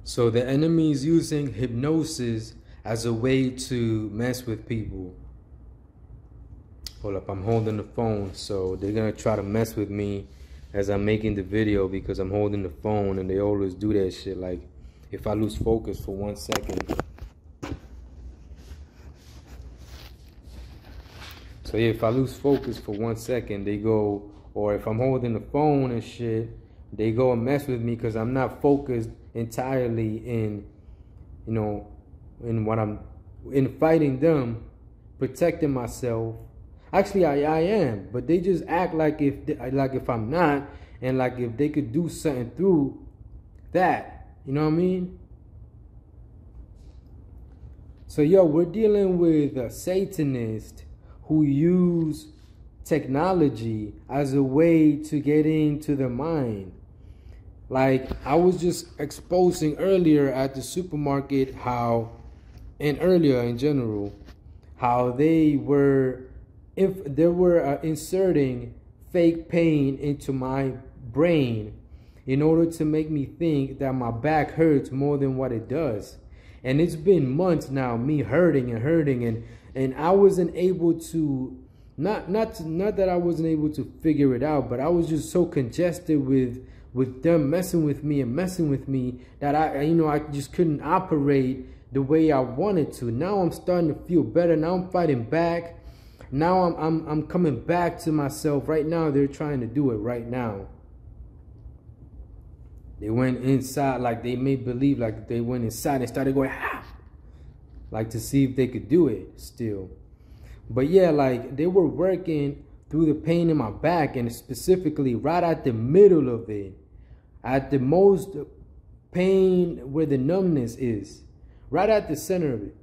So the enemy is using hypnosis as a way to mess with people. Hold up, I'm holding the phone, so they're gonna try to mess with me as I'm making the video because I'm holding the phone, and they always do that shit. Like, if I lose focus for 1 second. So yeah, if I lose focus for 1 second, they go, or if I'm holding the phone and shit, they go and mess with me because I'm not focused entirely in, you know, in what I'm, in fighting them, protecting myself. Actually, I am, but they just act like if I'm not, and like if they could do something through that, you know what I mean? So yo, we're dealing with a Satanist who use technology as a way to get into the mind. Like, I was just exposing earlier at the supermarket how, and earlier in general, how they were, if they were inserting fake pain into my brain in order to make me think that my back hurts more than what it does. And it's been months now, me hurting, and I wasn't able to, not that I wasn't able to figure it out, but I was just so congested with them messing with me that I just couldn't operate the way I wanted to. Now I'm starting to feel better. Now I'm fighting back. Now I'm coming back to myself. Right now they're trying to do it right now. They went inside, like they made believe like they went inside and started going, ah! Like to see if they could do it still. But yeah, like they were working through the pain in my back, and specifically right at the middle of it, at the most pain where the numbness is, right at the center of it.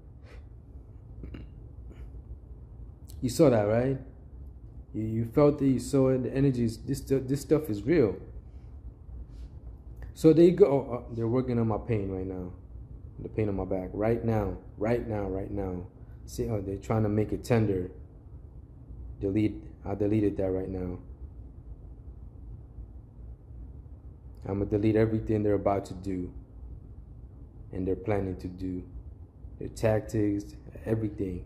You saw that, right? You felt it, you saw it, the energies, this stuff is real. So they go, they're working on my pain right now. The pain on my back, right now. See, they're trying to make it tender. I deleted that right now. I'm gonna delete everything they're about to do and they're planning to do. Their tactics, everything,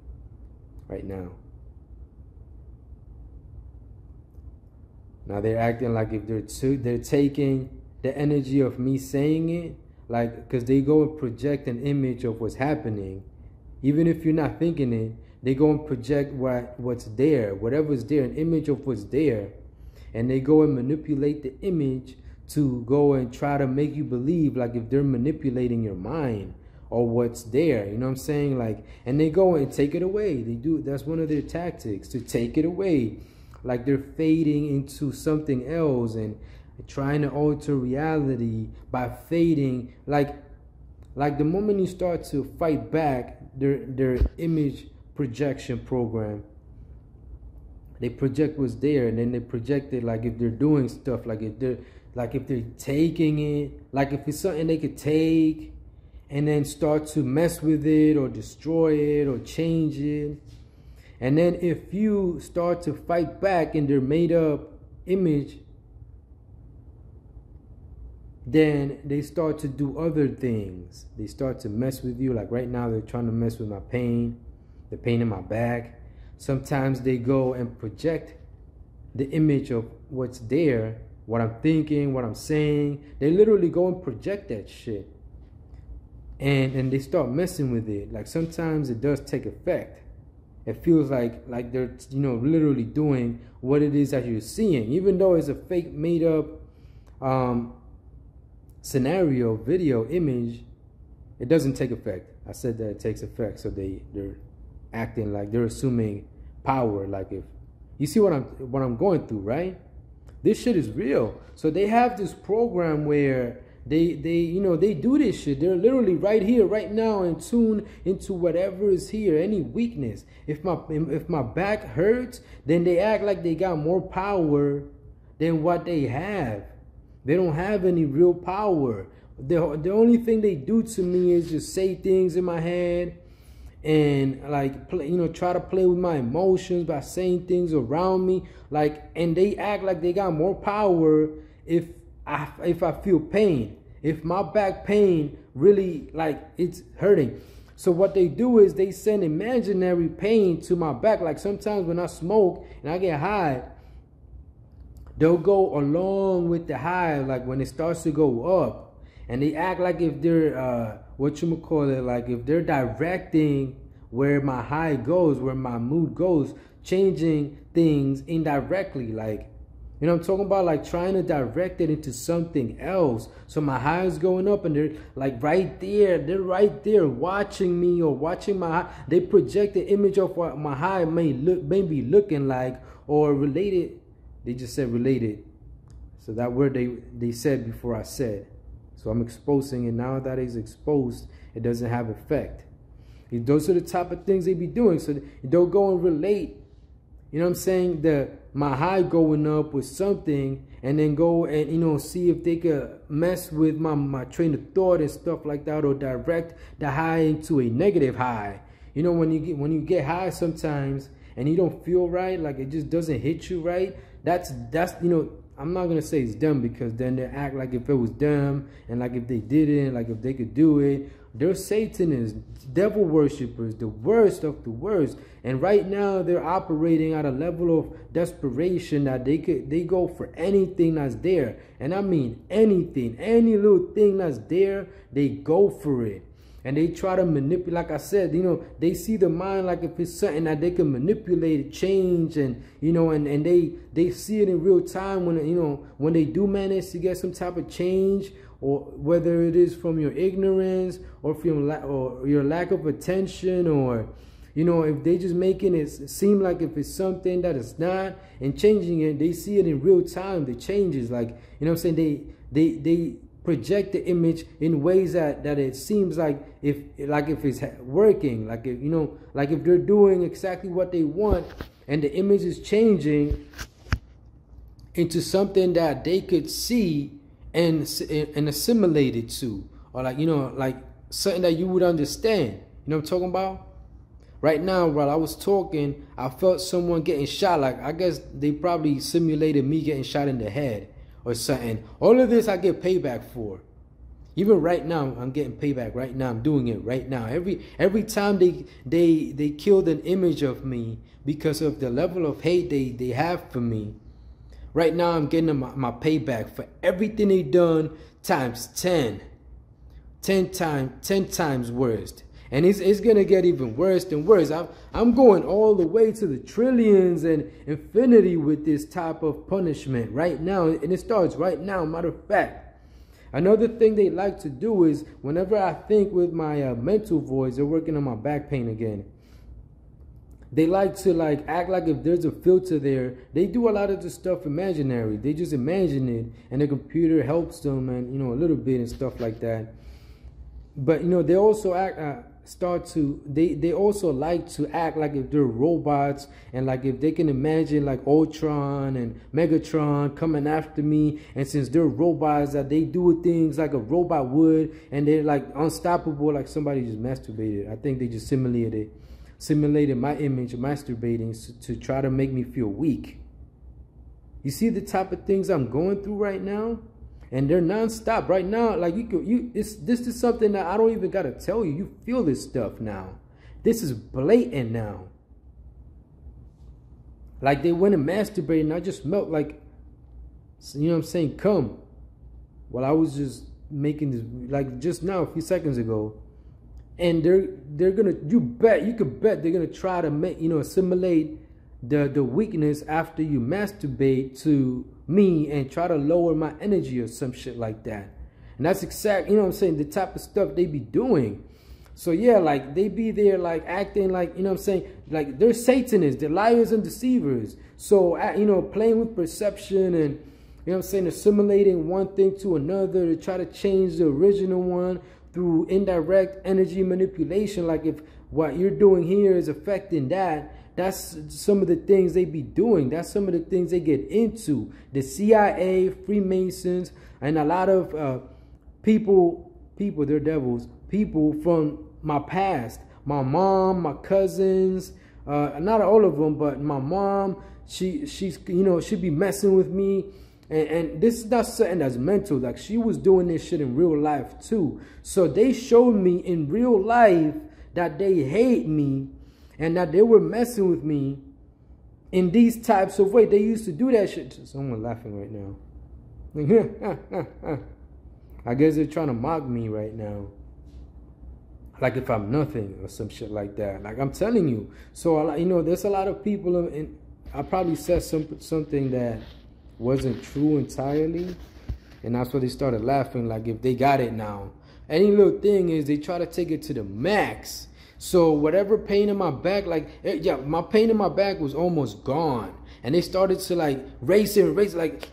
right now. Now they're acting like if they're taking the energy of me saying it, like, because they go and project an image of what's happening. Even if you're not thinking it, they go and project what's there, whatever's there, an image of what's there. And they go and manipulate the image to go and try to make you believe like if they're manipulating your mind or what's there, you know what I'm saying? Like, and they go and take it away. They do, that's one of their tactics, to take it away. Like they're fading into something else and trying to alter reality by fading. Like the moment you start to fight back, their image projection program, they project what's there, and then they project it like if they're doing stuff, like if they're taking it, like if it's something they could take and then start to mess with it or destroy it or change it. And then if you start to fight back in their made up image, then they start to do other things. They start to mess with you. Like right now, they're trying to mess with my pain, the pain in my back. Sometimes they go and project the image of what's there, what I'm thinking, what I'm saying. They literally go and project that shit. And they start messing with it. Like sometimes it does take effect. It feels like they're, you know, literally doing what it is that you're seeing. Even though it's a fake, made up scenario, video, image, it doesn't take effect. I said that it takes effect. So they're acting like they're assuming power. Like if you see what I'm going through, right? This shit is real. So they have this program where they do this shit. They're literally right here, right now, in tune into whatever is here, any weakness. If my back hurts, then they act like they got more power than what they have. They don't have any real power. The only thing they do to me is just say things in my head and like try to play with my emotions by saying things around me, like, and they act like they got more power if I feel pain. If my back pain really, like, it's hurting. So what they do is they send imaginary pain to my back. Like sometimes when I smoke and I get high, they'll go along with the high, like when it starts to go up, and they act like if they're like if they're directing where my high goes, where my mood goes, changing things indirectly. Like, you know what I'm talking about? Like trying to direct it into something else. So my high is going up and they're like right there. They're right there watching me or watching my high. They project the image of what my high may be looking like, or related. They just said related. So that word they said before I said. So I'm exposing it. Now that it's exposed, it doesn't have effect. Those are the type of things they be doing. So they'll go and relate, you know what I'm saying, my high going up with something, and then go and, you know, see if they could mess with my train of thought and stuff like that, or direct the high into a negative high. You know, when you get high sometimes and you don't feel right, like it just doesn't hit you right, that's you know, I'm not gonna say it's dumb, because then they act like if it was dumb, and like if they didn't, like if they could do it. They're Satanists, devil worshippers, the worst of the worst. And right now they're operating at a level of desperation that they go for anything that's there. And I mean anything, any little thing that's there, they go for it. And they try to manipulate, like I said, you know, they see the mind like if it's something that they can manipulate, change, and, you know, and they see it in real time when, you know, when they do manage to get some type of change, or whether it is from your ignorance or from your lack of attention, or, you know, if they just making it seem like if it's something that it's not, and changing it, they see it in real time, the changes, like, you know what I'm saying, they project the image in ways that it seems like if it's working, like if, you know, like if they're doing exactly what they want, and the image is changing into something that they could see and assimilate it to, or like, you know, like something that you would understand. You know what I'm talking about? Right now, while I was talking, I felt someone getting shot. Like, I guess they probably simulated me getting shot in the head or something. All of this I get payback for. Even right now, I'm getting payback. Right now, I'm doing it right now. Every time they killed an image of me because of the level of hate they have for me. Right now, I'm getting my payback for everything they done times 10. 10 times worse. And it's going to get even worse and worse. I'm going all the way to the trillions and infinity with this type of punishment right now. And it starts right now, matter of fact. Another thing they like to do is, whenever I think with my mental voice, they're working on my back pain again. They like to like act like if there's a filter there. They do a lot of the stuff imaginary. They just imagine it, and the computer helps them, and, you know, a little bit and stuff like that. But, you know, they also they also like to act like if they're robots, and like if they can imagine like Ultron and Megatron coming after me, and since they're robots, that they do things like a robot would, and they're like unstoppable, like somebody just masturbated. I think they just simulated my image of masturbating to try to make me feel weak. You see the type of things I'm going through right now? And they're non-stop right now. Like this is something that I don't even gotta tell you. You feel this stuff now. This is blatant now. Like they went and masturbated, and I just melt, like, you know what I'm saying, come. While I was just making this, like just now, a few seconds ago. And they're gonna, you could bet they're gonna try to make, you know, assimilate the weakness after you masturbate to me, and try to lower my energy or some shit like that. And that's exact, you know what I'm saying, the type of stuff they be doing. So yeah, like they be there like acting like, you know what I'm saying, like they're Satanists, they're liars and deceivers. So, you know, playing with perception, and, you know what I'm saying, assimilating one thing to another to try to change the original one through indirect energy manipulation. Like if what you're doing here is affecting that, that's some of the things they be doing. That's some of the things they get into. The CIA, Freemasons, and a lot of people, they're devils, people from my past. My mom, my cousins, not all of them, but my mom, she's, you know, she be messing with me. And this is not something that's mental. Like, she was doing this shit in real life too. So they showed me in real life that they hate me and that they were messing with me in these types of ways. They used to do that shit. Someone laughing right now. I guess they're trying to mock me right now. Like if I'm nothing or some shit like that. Like I'm telling you. So, you know, there's a lot of people, and I probably said something that wasn't true entirely. And that's why they started laughing, like if they got it now. Any little thing is they try to take it to the max. So whatever pain in my back, like, yeah, my pain in my back was almost gone. And they started to like race it,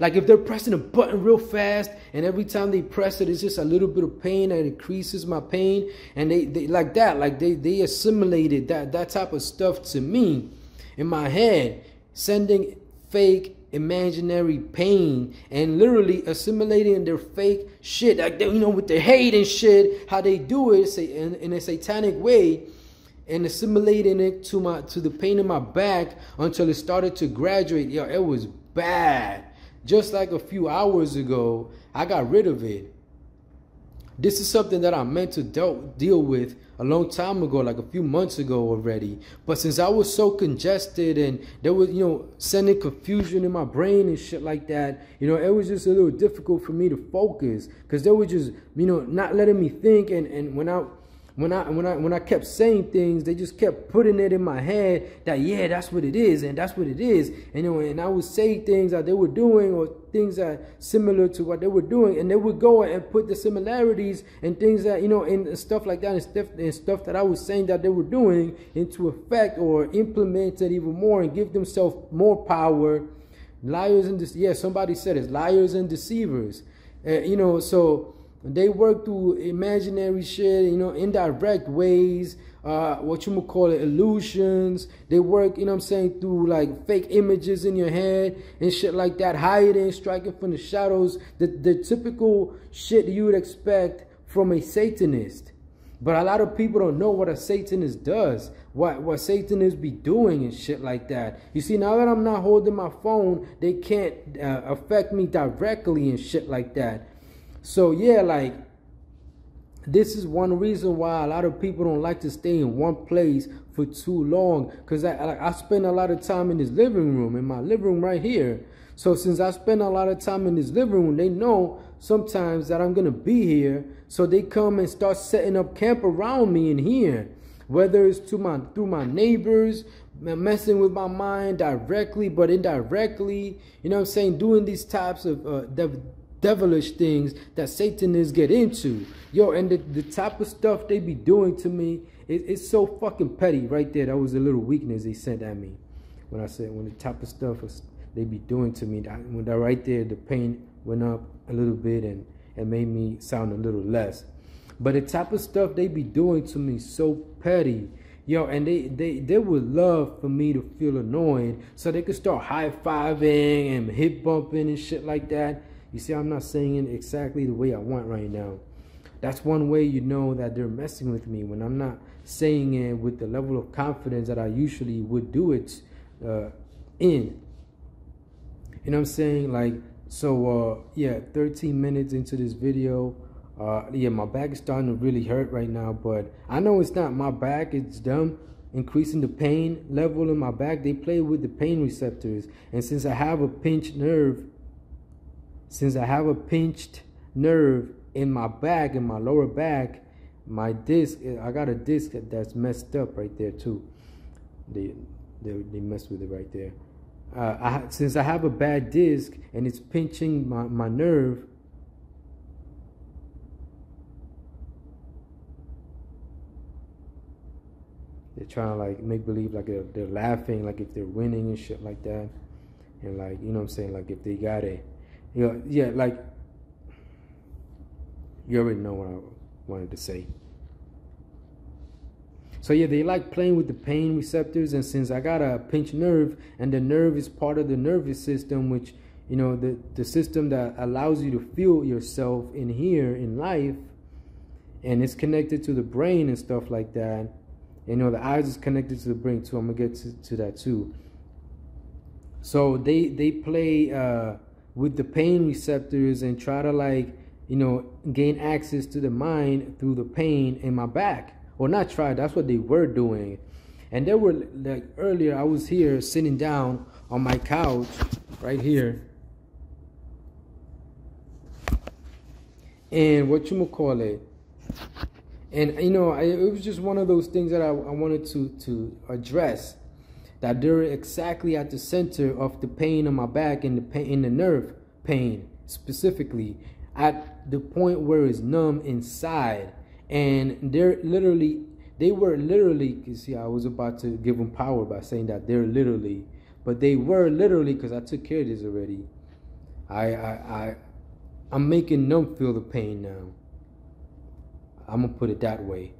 like if they're pressing a button real fast, and every time they press it, it's just a little bit of pain that increases my pain. And they like that, like they assimilated that type of stuff to me in my head, sending fake imaginary pain and literally assimilating their fake shit, like they, you know, with their hate and shit, how they do it in a satanic way, and assimilating it to the pain in my back until it started to graduate. Yo, it was bad. Just like a few hours ago, I got rid of it. This is something that I meant to deal with a long time ago, like a few months ago already. But since I was so congested and there was, you know, sending confusion in my brain and shit like that, you know, it was just a little difficult for me to focus, because they were just, you know, not letting me think. And when I kept saying things, they just kept putting it in my head that, yeah, that's what it is, and that's what it is. And, you know, and I would say things that they were doing, or things that similar to what they were doing, and they would go and put the similarities and things that, you know, and stuff like that, and stuff that I was saying that they were doing into effect, or implement it even more and give themselves more power. Liars and somebody said it's liars and deceivers. You know, so they work through imaginary shit, you know, indirect ways, what you would call it, illusions. They work, you know what I'm saying, through like fake images in your head and shit like that, hiding, striking from the shadows, the typical shit you would expect from a Satanist. But a lot of people don't know what a Satanist does, what Satanists be doing and shit like that. You see, now that I'm not holding my phone, they can't affect me directly and shit like that. So yeah, like, this is one reason why a lot of people don't like to stay in one place for too long, because I spend a lot of time in this living room, in my living room right here. So since I spend a lot of time in this living room, they know sometimes that I'm gonna be here, so they come and start setting up camp around me in here, whether it's through my neighbors, messing with my mind directly but indirectly, you know what I'm saying, doing these types of devilish things that Satanists get into. Yo, and the type of stuff they be doing to me, it's so fucking petty right there. That was a little weakness they sent at me when I said, when the type of stuff they be doing to me, when that right there, the pain went up a little bit and made me sound a little less. But the type of stuff they be doing to me, so petty. Yo, and they would love for me to feel annoyed so they could start high-fiving and hip bumping and shit like that. You see, I'm not saying it exactly the way I want right now. That's one way you know that they're messing with me, when I'm not saying it with the level of confidence that I usually would do it in. You know what I'm saying? Like, so, yeah, 13 minutes into this video. Yeah, my back is starting to really hurt right now, but I know it's not my back, it's them increasing the pain level in my back. They play with the pain receptors. And since I have a pinched nerve, in my back, in my lower back, my disc, I got a disc that's messed up right there too. They messed with it right there. Since I have a bad disc and it's pinching my nerve, they're trying to like make believe like they're laughing, like if they're winning and shit like that. And like, you know what I'm saying, like if they got it. You know, yeah, like, you already know what I wanted to say. So yeah, they like playing with the pain receptors, and since I got a pinched nerve, and the nerve is part of the nervous system, which, you know, the system that allows you to feel yourself in here in life, and it's connected to the brain and stuff like that. You know, the eyes is connected to the brain too. I'm gonna get to that too. So they play with the pain receptors and try to, like, you know, gain access to the mind through the pain in my back. Or not try, that's what they were doing. And they were, like, earlier I was here sitting down on my couch right here, and whatchamacallit, and you know, it was just one of those things that I wanted to address, that they're exactly at the center of the pain on my back and the pain in the nerve pain, specifically at the point where it's numb inside. And they were literally, you see, I was about to give them power by saying that they're literally, but they were literally, because I took care of this already. I'm making them feel the pain now. I'm gonna put it that way.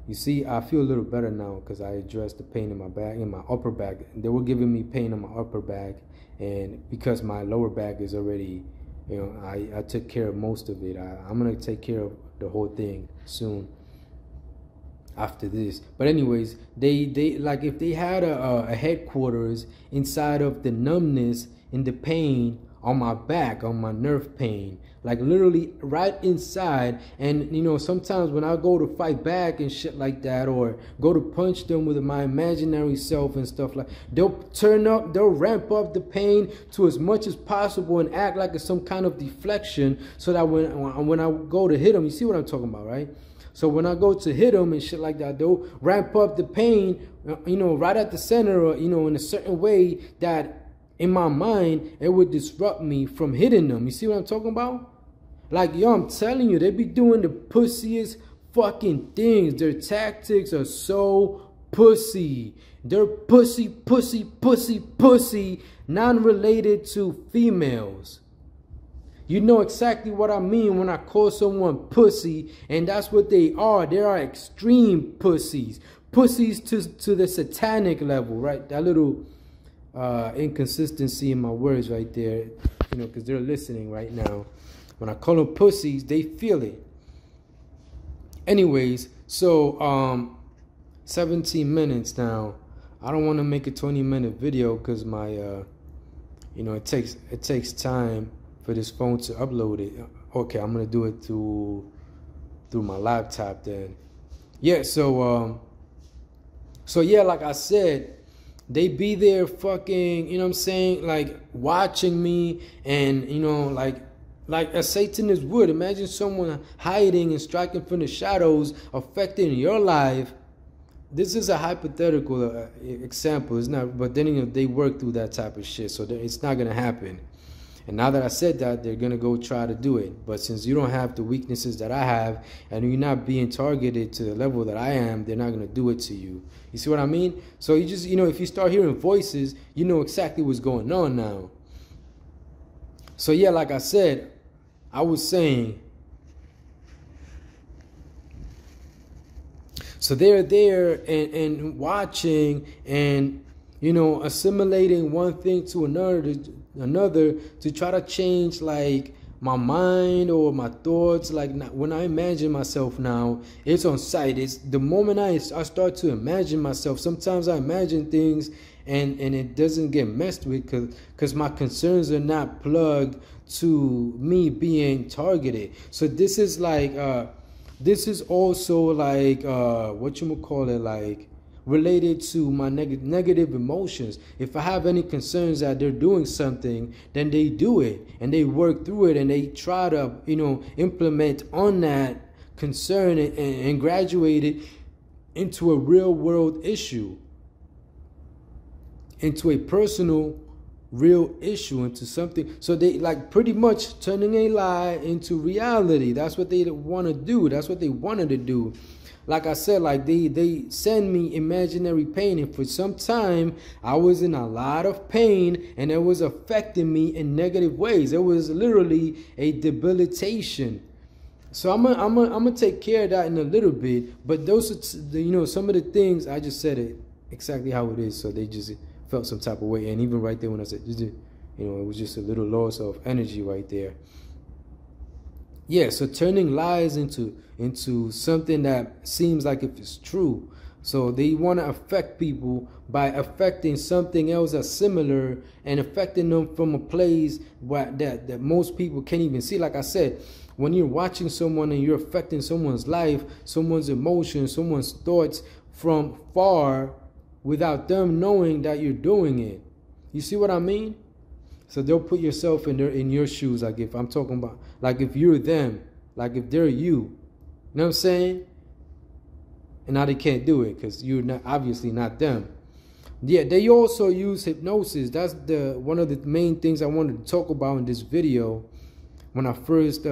You see, I feel a little better now because I addressed the pain in my back, in my upper back. They were giving me pain in my upper back, and because my lower back is already, you know, I took care of most of it. I'm gonna take care of the whole thing soon after this. But anyways, they like, if they had a headquarters inside of the numbness and the pain on my back, on my nerve pain, like literally right inside. And you know, sometimes when I go to fight back and shit like that, or go to punch them with my imaginary self and stuff, like, they'll ramp up the pain to as much as possible and act like it's some kind of deflection, so that when I go to hit them, you see what I'm talking about, right? So when I go to hit them and shit like that, they'll ramp up the pain, you know, right at the center, or, you know, in a certain way that in my mind, it would disrupt me from hitting them. You see what I'm talking about? Like, yo, I'm telling you, they be doing the pussiest fucking things. Their tactics are so pussy. They're pussy, pussy, pussy, pussy, non-related to females. You know exactly what I mean when I call someone pussy, and that's what they are. They are extreme pussies. Pussies to the satanic level, right? That little inconsistency in my words right there, you know, because they're listening right now. When I call them pussies, they feel it. Anyways, so 17 minutes now. I don't want to make a 20-minute video because my you know, it takes time for this phone to upload it. Okay, I'm gonna do it through my laptop then. Yeah, so yeah, like I said, they be there fucking, you know what I'm saying, like watching me, and you know, like a Satanist would. Imagine someone hiding and striking from the shadows, affecting your life. This is a hypothetical example. It's not, but then, you know, they work through that type of shit, so it's not gonna happen. And now that I said that, they're gonna go try to do it. But since you don't have the weaknesses that I have, and you're not being targeted to the level that I am, they're not gonna do it to you. You see what I mean? So you just, you know, if you start hearing voices, you know exactly what's going on now. So yeah, like I said, I was saying, so they're there and watching, and, you know, assimilating one thing to another to try to change, like, my mind or my thoughts. Like, when I imagine myself now, it's on sight. It's the moment I start to imagine myself. Sometimes I imagine things and it doesn't get messed with because my concerns are not plugged to me being targeted. So this is like this is also like whatchamacallit, like related to my negative emotions. If I have any concerns that they're doing something, then they do it and they work through it and they try to, you know, implement on that concern and graduate it into a real world issue, into a personal real issue, into something. So they, like, pretty much turning a lie into reality. That's what they want to do. That's what they wanted to do. Like I said, like they send me imaginary pain, and for some time I was in a lot of pain, and it was affecting me in negative ways. It was literally a debilitation. So I'm gonna take care of that in a little bit. But those are you know, some of the things I just said it exactly how it is. So they just felt some type of way, and even right there when I said, you know, it was just a little loss of energy right there. Yeah, so turning lies into something that seems like if it's true. So they want to affect people by affecting something else that's similar and affecting them from a place that most people can't even see. Like I said, when you're watching someone and you're affecting someone's life, someone's emotions, someone's thoughts from far without them knowing that you're doing it. You see what I mean? So they'll put yourself in your shoes. Like if I'm talking about, like if you're them, like if they're you, you know what I'm saying? And now they can't do it because you're not, obviously not them. Yeah, they also use hypnosis. That's one of the main things I wanted to talk about in this video when I first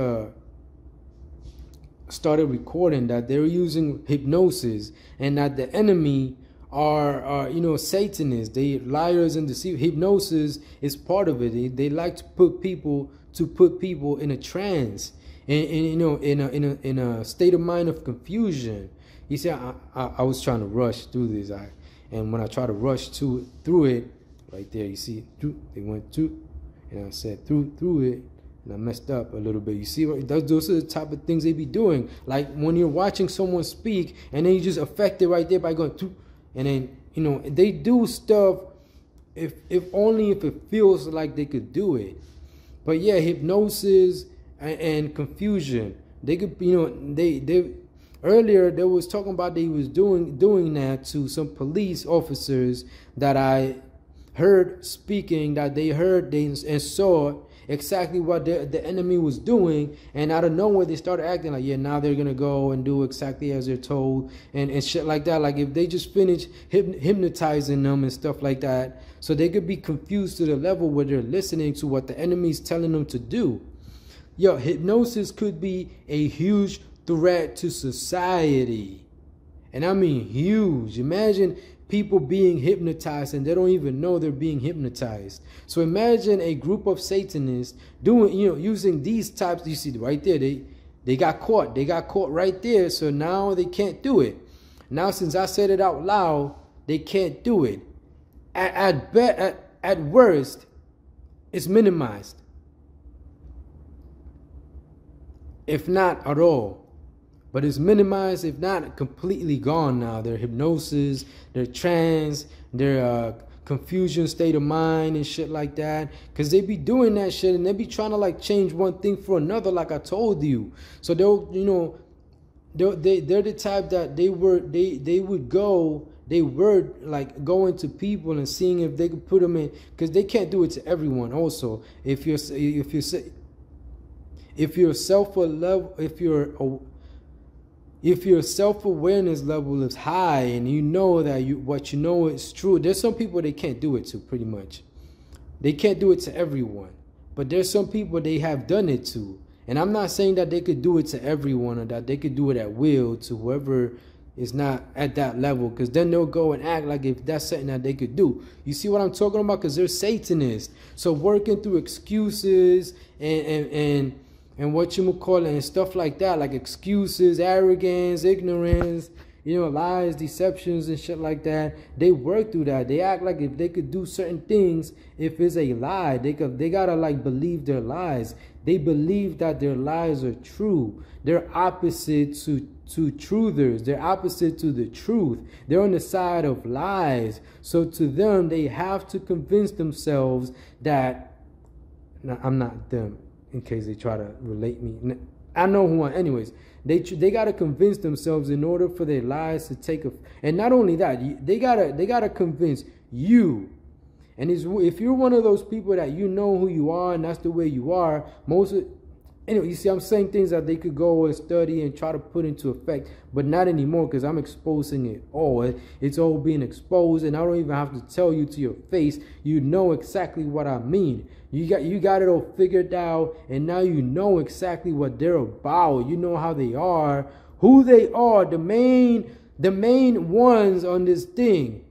started recording, that they're using hypnosis and that the enemy are Satanists. They liars and deceivers. Hypnosis is part of it. They like to put people in a trance and in a state of mind of confusion. You see, I was trying to rush through this, and when I try to rush through it, right there, you see, they went through, and I said through it, and I messed up a little bit. You see, those are the type of things they be doing. Like when you're watching someone speak, and then you just affect it right there by going through, and then they do stuff if only if it feels like they could do it. But yeah, hypnosis and confusion, they could, they. Earlier, they was talking about they was doing that to some police officers that I heard speaking, that they heard and saw exactly what the enemy was doing, and out of nowhere they started acting like, yeah, now they're gonna go and do exactly as they're told and shit like that. Like if they just finish hypnotizing them and stuff like that, so they could be confused to the level where they're listening to what the enemy's telling them to do. Yo, hypnosis could be a huge threat to society, and I mean huge. Imagine people being hypnotized and they don't even know they're being hypnotized. So imagine a group of Satanists doing, using these types. You see right there, they got caught. They got caught right there. So now they can't do it. Now since I said it out loud, they can't do it. At worst, it's minimized, if not at all. But it's minimized, if not completely gone now. Their hypnosis, their trance, their confusion state of mind and shit like that. Because they be doing that shit and they be trying to like change one thing for another, like I told you. So they're the type that they were like going to people and seeing if they could put them in, because they can't do it to everyone. Also, if your self-awareness level is high and you know that what you know is true, there's some people they can't do it to, pretty much. They can't do it to everyone. But there's some people they have done it to. And I'm not saying that they could do it to everyone or that they could do it at will to whoever is not at that level, because then they'll go and act like if that's something that they could do. You see what I'm talking about? Because they're Satanists. So working through excuses and what you would call it and stuff like that, like excuses, arrogance, ignorance, lies, deceptions and shit like that. They work through that. They act like if they could do certain things, if it's a lie, they gotta like believe their lies. They believe that their lies are true. They're opposite to truthers. They're opposite to the truth. They're on the side of lies. So to them, they have to convince themselves that, no, I'm not them, in case they try to relate me. I know who I am. Anyways, they got to convince themselves in order for their lies to take and not only that, they gotta convince you. And if you're one of those people that you know who you are and that's the way you are, anyway, you see, I'm saying things that they could go and study and try to put into effect, but not anymore, because I'm exposing it all. It's all being exposed, and I don't even have to tell you to your face. You know exactly what I mean. You got it all figured out, and now you know exactly what they're about. You know how they are, who they are, the main ones on this thing,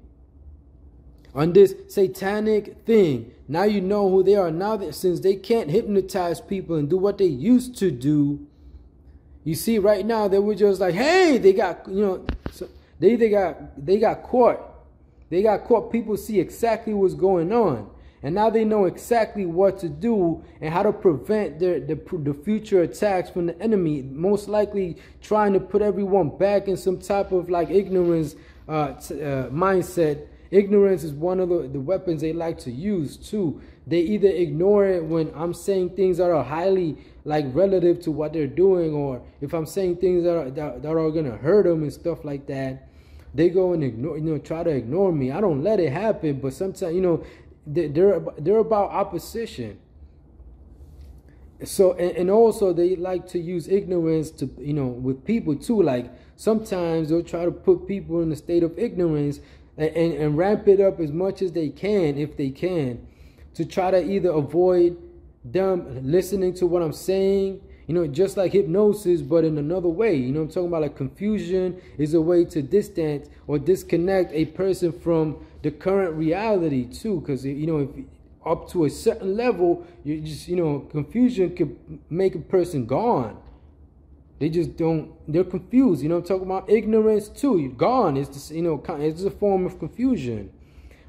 on this satanic thing. Now you know who they are. Now that since they can't hypnotize people and do what they used to do, you see right now they were just like, hey, they got, so they got caught. They got caught. People see exactly what's going on. And now they know exactly what to do and how to prevent the future attacks from the enemy. Most likely trying to put everyone back in some type of like ignorance mindset, ignorance is one of the weapons they like to use too. They either ignore it when I'm saying things that are highly like relative to what they're doing, or if I'm saying things that are gonna hurt them and stuff like that, they go and ignore, try to ignore me. I don't let it happen, but sometimes, they're about opposition. So, and also they like to use ignorance to, with people too. Like sometimes they'll try to put people in a state of ignorance and ramp it up as much as they can, if they can, to try to either avoid them listening to what I'm saying, just like hypnosis, but in another way. I'm talking about, like, confusion is a way to distance or disconnect a person from the current reality too. Because, if up to a certain level, you just, confusion could make a person gone. They just don't, they're confused. I'm talking about ignorance too. You're gone. It's just, it's a form of confusion.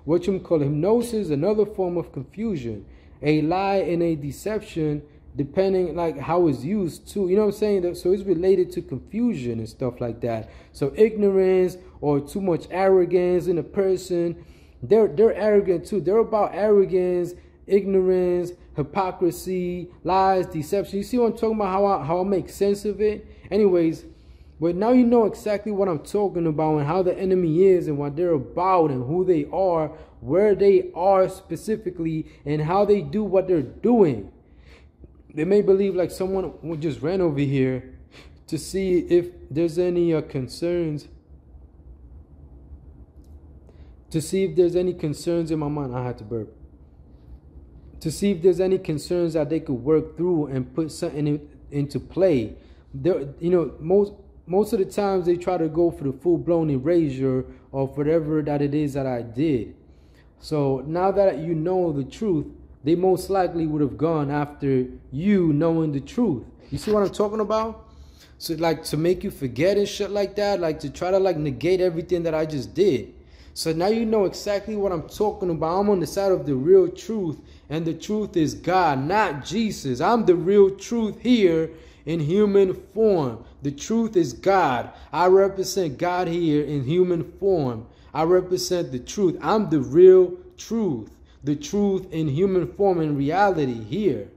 What you call hypnosis, another form of confusion. A lie and a deception, depending like how it's used too. You know what I'm saying? So it's related to confusion and stuff like that. So ignorance or too much arrogance in a person, they're arrogant too. They're about arrogance, ignorance, hypocrisy, lies, deception. You see what I'm talking about? How I make sense of it? Anyways, but now you know exactly what I'm talking about and how the enemy is and what they're about and who they are, where they are specifically, and how they do what they're doing. They may believe like someone just ran over here to see if there's any concerns. To see if there's any concerns in my mind. I had to burp. To see if there's any concerns that they could work through and put something into play. There, most of the times they try to go for the full-blown erasure of whatever that it is that I did. So now that you know the truth, they most likely would have gone after you knowing the truth. You see what I'm talking about? So like to make you forget and shit like that, like to try to like negate everything that I just did. So now you know exactly what I'm talking about. I'm on the side of the real truth, and the truth is God, not Jesus. I'm the real truth here in human form. The truth is God. I represent God here in human form. I represent the truth. I'm the real truth. The truth in human form and reality here.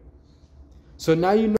So now you know.